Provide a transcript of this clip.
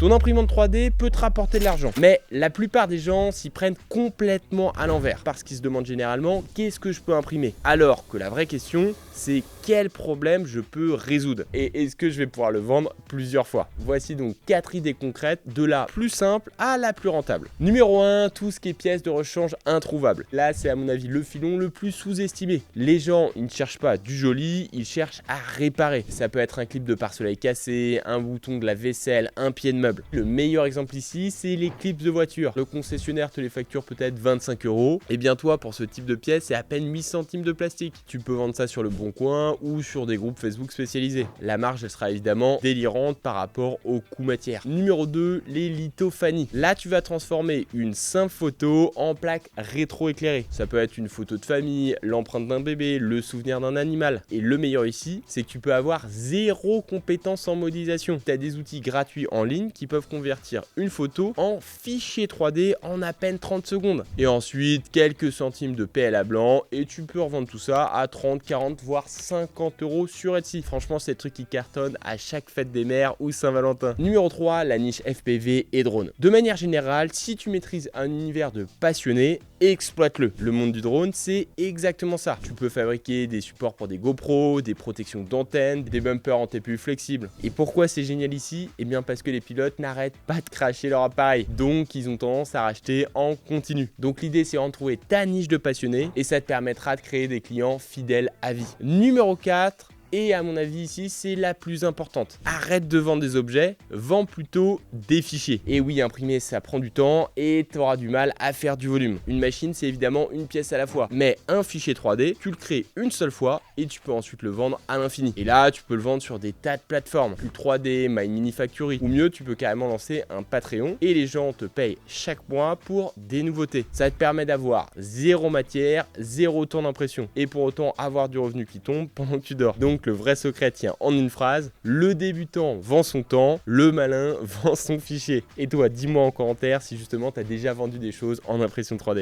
Ton imprimante 3D peut te rapporter de l'argent, mais la plupart des gens s'y prennent complètement à l'envers parce qu'ils se demandent généralement qu'est-ce que je peux imprimer, alors que la vraie question c'est quel problème je peux résoudre et est-ce que je vais pouvoir le vendre plusieurs fois. Voici donc 4 idées concrètes de la plus simple à la plus rentable. Numéro 1, tout ce qui est pièces de rechange introuvables. Là c'est à mon avis le filon le plus sous-estimé. Les gens ils ne cherchent pas du joli, ils cherchent à réparer. Ça peut être un clip de pare-soleil cassé, un bouton de la vaisselle, un pied de meuble. Le meilleur exemple ici c'est les clips de voiture. Le concessionnaire te les facture peut-être 25 €. Et bien toi pour ce type de pièce c'est à peine 8 centimes de plastique. Tu peux vendre ça sur le Bon Coin ou sur des groupes Facebook spécialisés. La marge elle sera évidemment délirante par rapport au coût matière. Numéro 2, les lithophanies. Là tu vas transformer une simple photo en plaque rétro-éclairée. Ça peut être une photo de famille, l'empreinte d'un bébé, le souvenir d'un animal. Et le meilleur ici, c'est que tu peux avoir zéro compétence en modélisation. Tu as des outils gratuits en ligne qui peuvent convertir une photo en fichier 3D en à peine 30 secondes. Et ensuite, quelques centimes de PLA blanc et tu peux revendre tout ça à 30, 40, voire 50 € sur Etsy. Franchement, c'est le truc qui cartonne à chaque fête des mères ou Saint-Valentin. Numéro 3, la niche FPV et drone. De manière générale, si tu maîtrises un univers de passionné, exploite-le. Le monde du drone, c'est exactement ça. Tu peux fabriquer des supports pour des GoPro, des protections d'antenne, des bumpers en TPU flexibles. Et pourquoi c'est génial ici? Eh bien parce que les pilotes n'arrêtent pas de cracher leur appareil. Donc ils ont tendance à racheter en continu. Donc l'idée c'est de trouver ta niche de passionné et ça te permettra de créer des clients fidèles à vie. Numéro 4. Et à mon avis ici, c'est la plus importante. Arrête de vendre des objets, vends plutôt des fichiers. Et oui, imprimer, ça prend du temps et tu auras du mal à faire du volume. Une machine, c'est évidemment une pièce à la fois. Mais un fichier 3D, tu le crées une seule fois et tu peux ensuite le vendre à l'infini. Et là, tu peux le vendre sur des tas de plateformes. Plus 3D, My Mini Factory. Ou mieux, tu peux carrément lancer un Patreon et les gens te payent chaque mois pour des nouveautés. Ça te permet d'avoir zéro matière, zéro temps d'impression. Et pour autant, avoir du revenu qui tombe pendant que tu dors. Donc, le vrai secret tient en une phrase, le débutant vend son temps, le malin vend son fichier. Et toi, dis-moi en commentaire si justement tu as déjà vendu des choses en impression 3D.